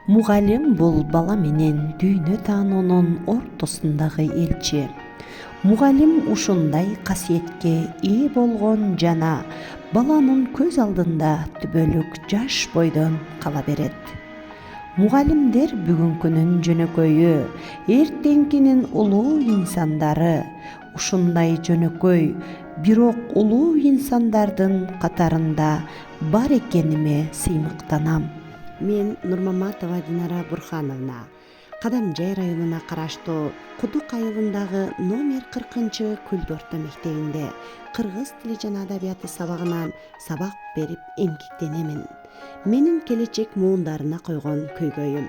Мугалим бул бала менен дүйнө таануунун ортосундагы элчи. Мугалим ушундай касиетке ээ болгон жана баланын көз алдында түбөлүк жаш бойдон кала берет. Мугалимдер бүгүнкүнүн жөнөкөйү, эртеңкинин улуу инсандары. Ушундай жөнөкөй, бирок улуу инсандардын катарында бар экениме сыймыктанам. Мен Нурмаматова Динара Бурхановна, Кадамжай районуна караштуу Кудук айылындагы номер 40 Күлдү орто мектебинде кыргыз тили жана адабияты сабагынан сабак берип эмгектенемин. Менин келечек муундарына койгон көйгөйүм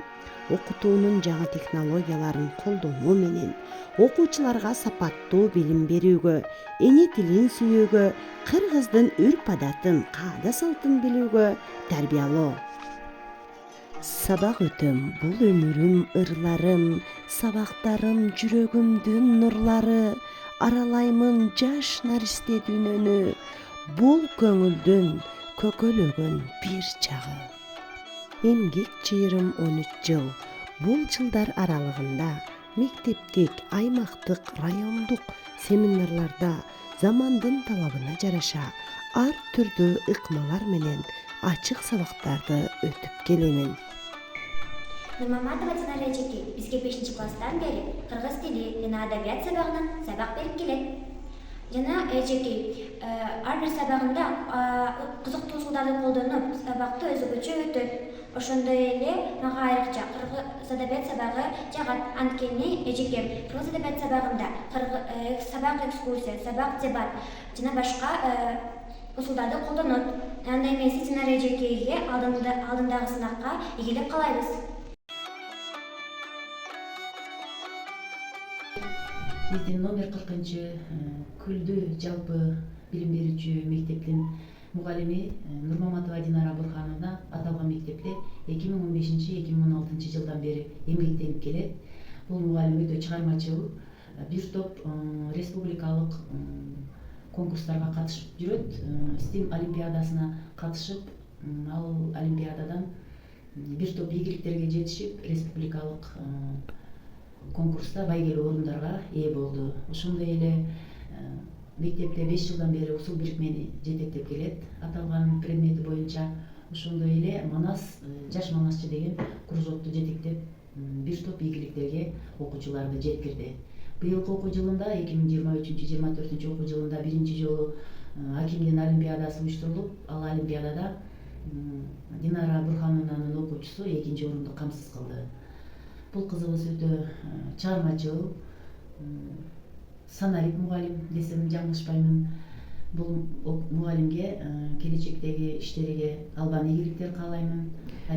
окутуунун жаңы технологияларын колдонуу менен окуучуларга сапаттуу билим берүүгө, эне тилин сүйүүгө, кыргыздын үрп адатын, каада салтын билүүгө тарбиялоо. Сабак өтөм, бул өмүрүм ырларым, сабактарым жүрөгүмдүн нурлары, аралаймын жаш наристе дүйнөнү, бул көңүлдүн көкөлөгөн бир чагы. Эмгек чыйырым 13 жыл. Бул жылдар аралыгында мектептик, аймактык, райондук семинарларда замандын талабына жараша ар түрдүү ыкмалар менен ачык сабактарды өтүп келемин. Нурмаматова Динара эжеке бизге 5 класстан бери кыргыз тили жана адабият сабагынан сабак берип келет. Жана эжеке ар бир сабагында кызыктуу ушулдарды колдонуп сабакты өзгөчө өтөт. Ошондой эле мага айрыкча кыргыз адабият сабагы жагат. Анткени эжеке кыргыз адабият сабагында сабак экскурсия, сабак дебат жана башка усулдарды колдонот. Андай эмес Динара эжекеге алдындагы сынакка ийгилик каалайбыз. Биздин номер 40 Күлдү жалпы билим берүүчү мектептин мугалими Нурмаматова Динара Бурхановна аталган мектепте 2015-2016 жылдан бери эмгектенип келет. Бул мугалим өтө чыгармачыл, бир топ республикалык конкурстарга катышып жүрөт. STEM олимпиадасына катышып, ал олимпиададан бир топ ийгиликтерге жетишип, республикалык конкурста байгелүү орундарга ээ болду. Ошондой эле мектепте 5 жылдан бери усул бирикмени жетектеп келет. Аталган предмети боюнча ошондой эле Манас, жаш Манасчы деген кружокту жетектеп бир топ ийгиликтерге окуучуларды жеткирди. Быйылкы окуу жылында 2023-24 окуу жылында биринчи жолу Акимдин олимпиадасы уюштурулуп, ал олимпиадада Динара Бурхановнанын окуучусу экинчи орунду камсыз кылды. Бул кызыбыз өтө чыгармачыл, санарип мугалим десем жаңылышпаймын. Бул мугалимге келечектеги иштериге албан ийгиликтер каалаймын.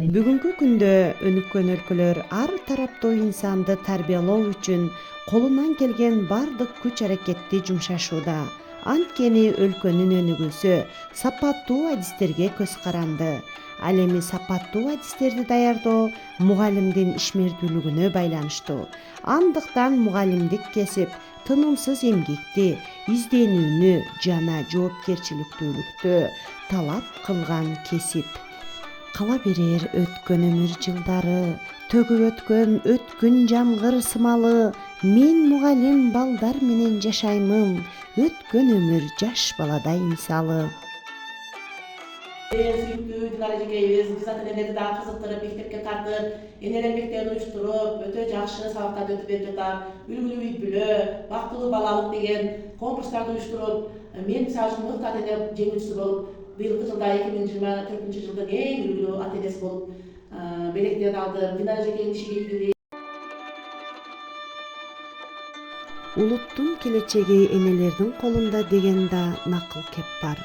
Бүгүнкү күндө өнүккөн өлкөлөр ар тараптуу инсанды тарбиялоо үчүн колунан келген бардык күч аракетти жумшашууда. Анткени өлкөнүн өнүгүүсү сапаттуу адистерге көз каранды. Ал эми сапаттуу адистерди даярдоо мугалимдин ишмердүүлүгүнө байланыштуу. Андыктан мугалимдик кесип тынымсыз эмгекти, изденүүнү жана жоопкерчиликтүүлүктү талап кылган кесип. Кала берер өткөн өмүр жылдары, төгүп өткөн жамгыр сымалы, мен мугалим балдар менен жашаймын, өткөн өмүр жаш баладай мисалы. Сүйүктүү Динара эжекебиз биз ата-энелерди дагы кызыктырып, мектепке тартып, энелер мектебин уюштуруп, өтө жакшы сабактарды өтүп берип жатат. Үлгүлүү үй бүлө, бактылуу балалык деген конкурстарды уюштуруп, мен мисалы үчүн мыкты ата-эне жеңүүчүсү болуп, быйылкы жылда 2024 жылдын эң үлгүлүү ата-энеси болуп белектерди алдым. Динара эжекенин ишиге ийгилик. Улуттун келечеги энелердин колунда деген да накыл кеп бар.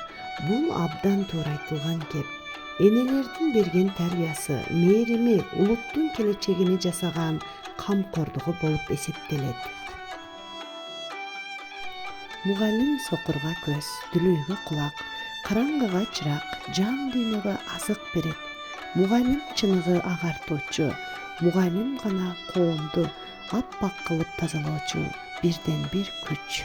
Бул абдан туура айтылган кеп. Энелердин берген тарбиясы, мээрими улуттун келечегини жасаган камкордугу болуп эсептелет. Мугалим сокурга көз, дүлөйгө кулак, караңгыга чырак, жан дүйнөгө азык берет. Мугалим чыныгы агартуучу, мугалим гана коомду аппак кылып тазалоочу бирден бир күч.